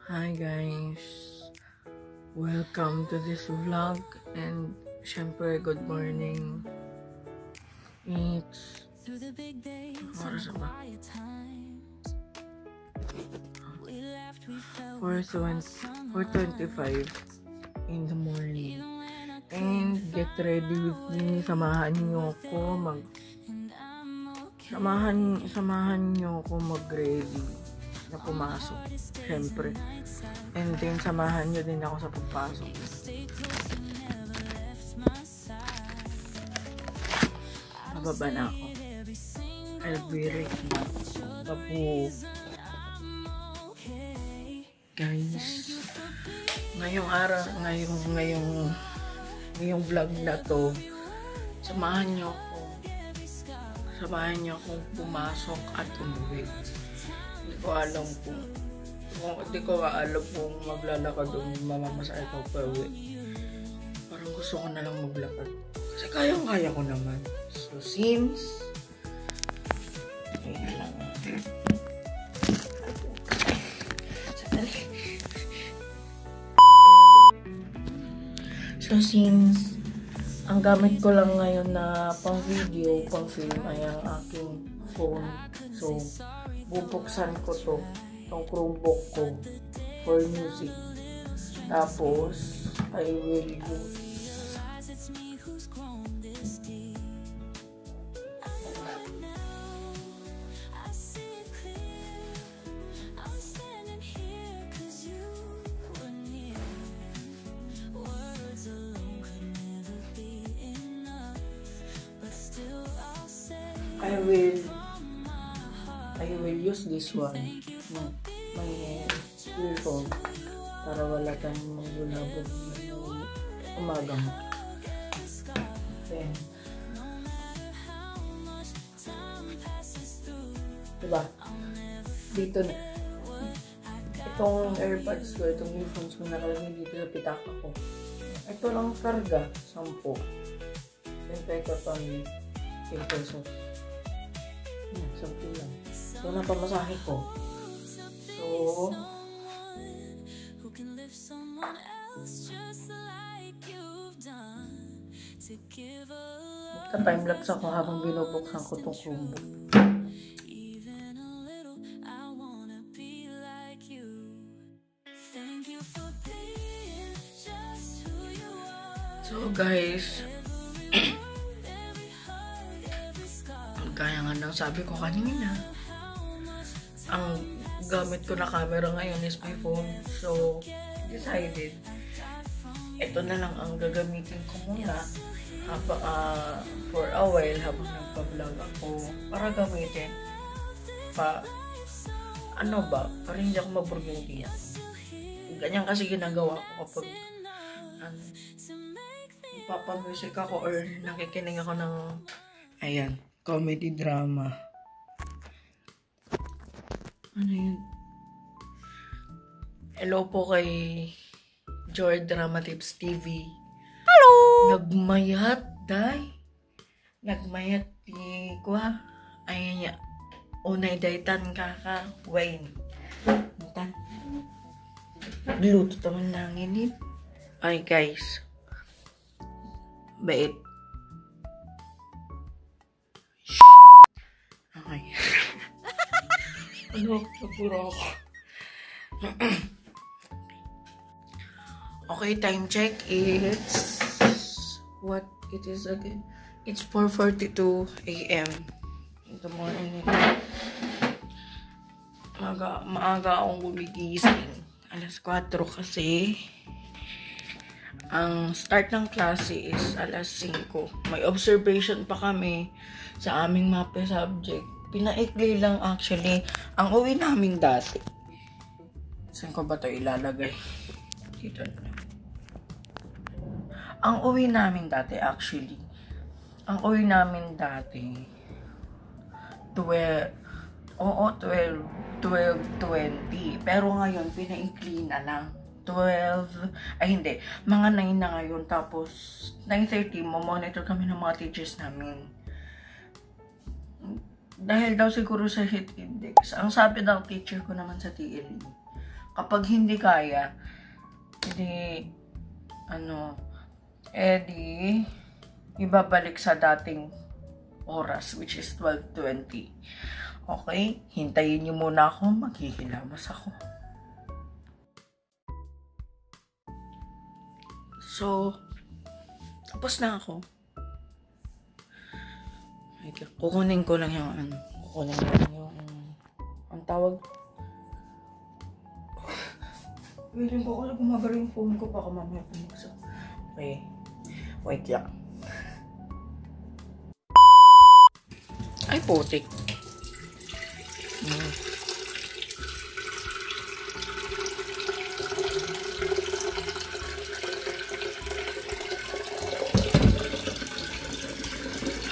Hi guys, welcome to this vlog and syempre good morning. It's oras ba? 4:25 in the morning. And get ready with me. Samahan niyo ako mag-ready na pumasok. Syempre. And then samahan niyo din ako sa pagpasok. Mababa na ako. I'll be ready. Papu. Guys, ngayong vlog na to, samahan niyo akong pumasok at umuwi. Hindi ko alam kung maglalakad o mamamasay ko pa uwi. Parang gusto ko na lang maglakad. Kasi kaya ko naman. So since ang gamit ko lang ngayon na pang video, pang film ay ang aking phone. So, bubuksan ko itong Chromebook ko for music. Tapos, I will use I will use this one, my earphone, para wala tayong magbulabog ng umagang. Then, diba? Dito na. Itong AirPods ko, itong earphones ko nakalagay dito sa pitaka ko. Ito lang karga, 10. Then, peka pang 10 pesos. Something lang. So, napamasahe ko. So, magka-timelapse ako habang binubuksan ko itong Chromebook. So, guys, kaya nga nang sabi ko kanina, ang gamit ko na camera ngayon is my phone. So, decided, ito na lang ang gagamitin ko muna for a while habang nagpa-vlog ako para gamitin para hindi ako maburguntiya. Ganyan kasi ginagawa ko kapag papamusic ako or nakikinig ako ng comedy drama. Ano yun? Hello po kay Joy Drama Tips TV. Hello! Nagmayat, day. Nagmayat, ko ha. Ayan niya. Unay daytan kaka. Wayne. Mutan. Luto taman lang ini. Ay guys. Bait. Okay. Napura ako. Okay, time check. What it is again? It's 4:42 AM in the morning. Maaga akong gumigising. Alas 4 kasi. Ang start ng klase is alas 5. May observation pa kami sa aming MAPE subject. Pinaikli lang actually. Ang uwi namin dati. Saan ko ba ito ilalagay? Dito na. Ang uwi namin dati actually. Ang uwi namin dati 12:20. Pero ngayon pinaikli na lang. 12, mga 9 na ngayon. Tapos 9:30 monitor kami ng mga teachers namin. Dahil daw siguro sa heat index. Ang sabi daw teacher ko naman sa TLE, Kapag hindi kaya, ibabalik sa dating oras, which is 12:20. Okay? Hintayin niyo muna ako. Maghihilamos ako. So, tapos na ako. Wait lang. Kukunin ko lang yung ang tawag. Willing ko lang gumagalaw yung phone ko. Baka mamaya pumasok. Okay. Wait lang. Ay, putik.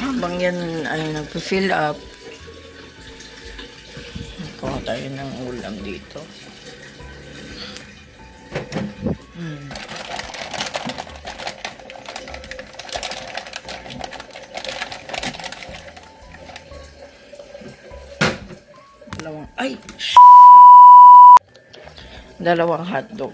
Habang yan ay nag-fill up, kuha tayo ng ulam dito. Dalawang hotdog.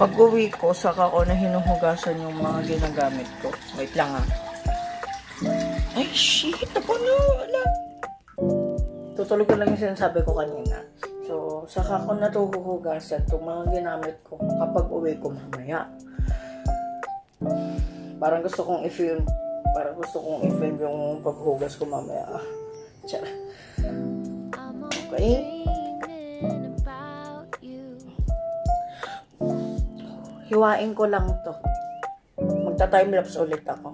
Pag-uwi ko, saka ko na hinuhugasan yung mga ginagamit ko. Wait lang Ay, shit! Ako na! Wala! Tutuloy ko lang yung sinasabi ko kanina. So, saka ko na ito huhugasan itong mga ginamit ko kapag uwi ko mamaya. Parang gusto kong i-film yung paghugas ko mamaya. Tiyara. Okay? Hiwain ko lang to. Magta-timelapse ulit ako.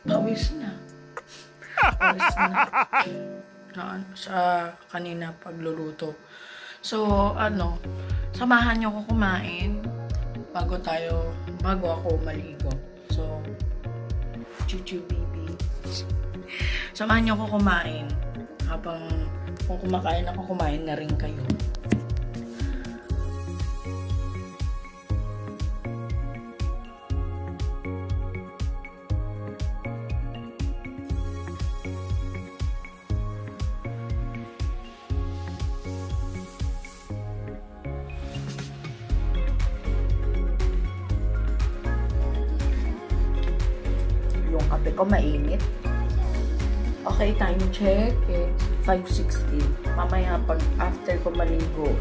Pawis na. Sa kanina pagluluto. So, samahan niyo ko kumain bago ako maligo. So, chuchu baby. Samahan niyo ko kumain. Habang kung kumakain ako, kumain na rin kayo. Kape ko mainit. Okay, time check. It's 5:16. Mamaya pag after ko maligo,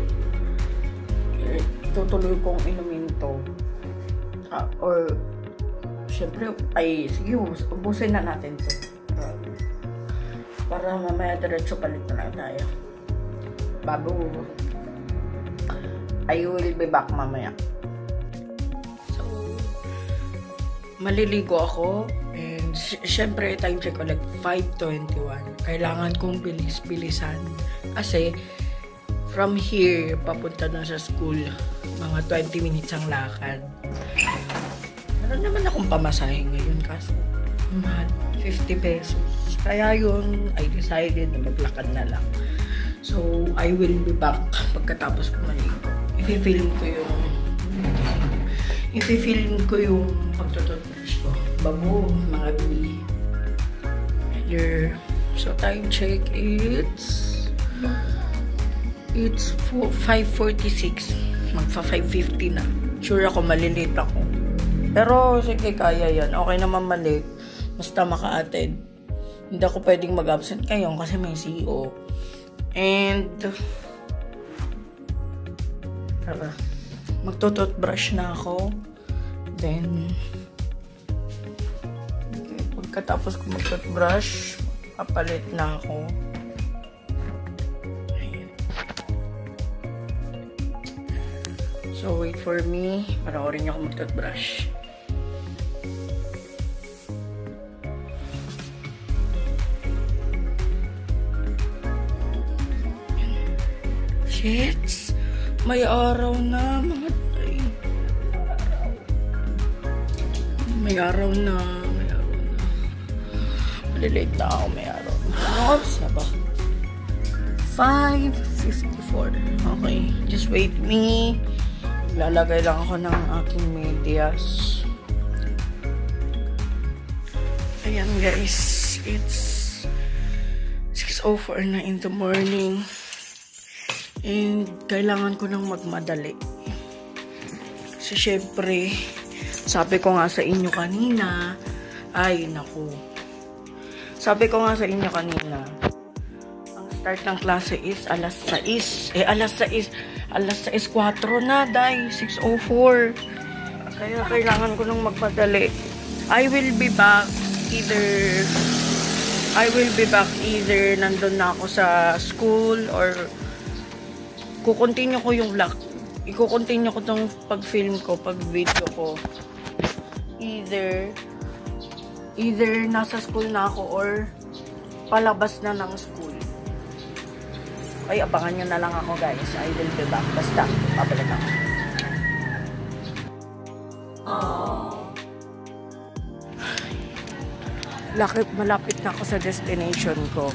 tutuloy kong inumin to. Or, syempre, sige, ubusin na natin to. Para mamaya diretso palit na lang tayo. Bago, I will be back mamaya. So, maliligo ako. And syempre, time check ko like 5:21. Kailangan kong bilisan. Kasi, from here, papunta na sa school, mga 20 minutes ang lakad. Meron naman akong pamasahe ngayon kaso, mahal, 50 pesos. Kaya yun, I decided na maglakad na lang. So, I will be back pagkatapos ko maligo. I-film ko yung pagtututbrush ko. Bago, mga bi. So, time check, it's 5:46. Magpa-5:50 na. Sure ako, malilate ako. Pero, sige, kaya yan. Okay naman malate. Basta maka-attend. Hindi ako pwedeng mag-absent kayo kasi may CEO. And, magtututbrush na ako. Then, pagkatapos ko mag-toothbrush, papalit na ako. Ayan. So, wait for me. Panoorin niyo ako mag-toothbrush. Shits! May araw na, mga tay. May araw na. Malilate na ako, may araw na. Oops! Saba. 5:54. Okay, just wait me. Lalagay lang ako ng aking medyas. Ayan guys, it's 6:04 na in the morning. And kailangan ko nang magmadali. Kasi syempre, sabi ko nga sa inyo kanina, ay naku. Sabi ko nga sa inyo kanina, ang start ng klase is alas 6. Alas 6:04 na, day. 6:04. Kaya kailangan ko nang magmadali. I will be back either nandun na ako sa school or kukontinue ko yung vlog. Iko-continue ko tong pag-film ko, pag-video ko. Either nasa school na ako or palabas na ng school. Ay, abangan nyo na lang ako guys. I will be back. Basta, pabalik ako. Malapit na ako sa destination ko.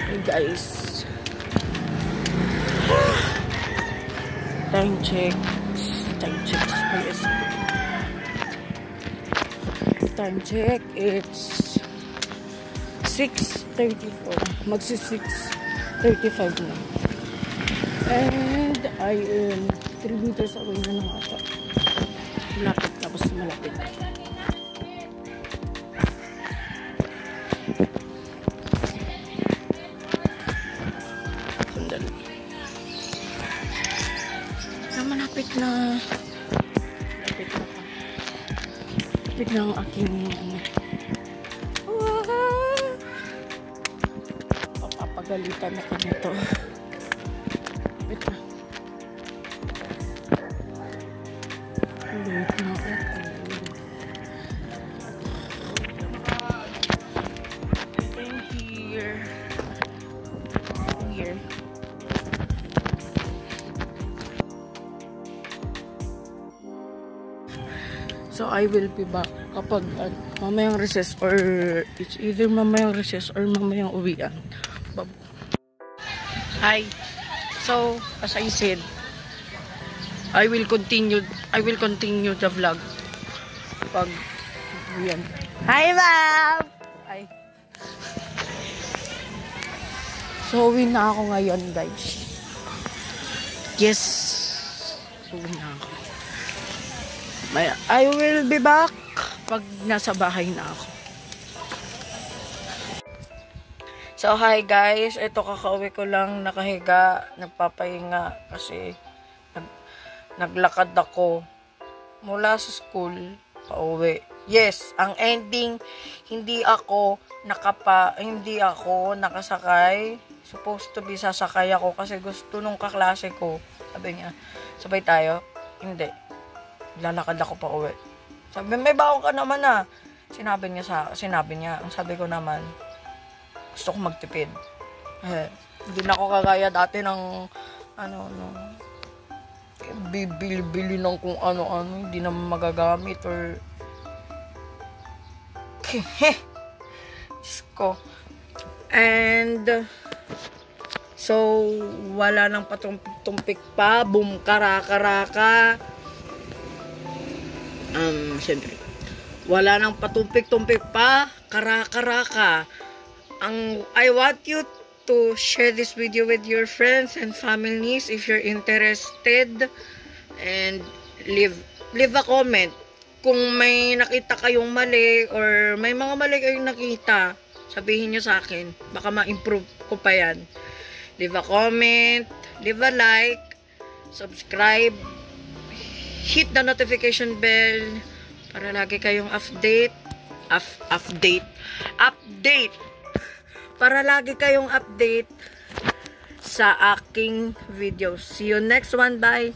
Hey guys. Time check. Time check. It's 6:34. Magsi 6:35 na. And I am 3 meters away na ng ata. Malapit. Tapos malapit. Sandali. Malapit na. Malapit na ang aking papapagalitan ako nito. Malapit na. Malapit na ako. Here. So, I will be back kapag mamayang recess or it's either mamayang recess or mamayang uwian. Hi. So, as I said, I will continue the vlog pag uwian. Hi, ma'am! Hi. So, uwi na ako ngayon, guys. Yes. Uwi na ako. I will be back pag nasa bahay na ako. So, hi guys. Ito, kakauwi ko lang nakahiga, nagpapahinga kasi naglakad ako mula sa school pauwi. Yes, ang ending, hindi ako nakasakay. Supposed to be sasakay ako kasi gusto nung kaklase ko. Sabi niya, sabay tayo? Hindi. Lalakad ako pa uwi. Sabi, may baon ka naman na. Sinabi niya. Ang sabi ko naman, gusto ko magtipid. Hindi na ako kagaya dati ng, bibili ng kung ano-ano, hindi na magagamit or, ko. And, so, wala nang patumpik pa, boom, karaka. Siyempre, wala nang patumpik-tumpik pa, karaka. I want you to share this video with your friends and families if you're interested, and leave a comment kung may nakita kayong mali or may mga mali kayong nakita. Sabihin nyo sa akin, baka ma-improve ko pa yan. Leave a comment, leave a like, subscribe, hit the notification bell para lagi kayong update para lagi kayong update sa aking video. See you next one. Bye.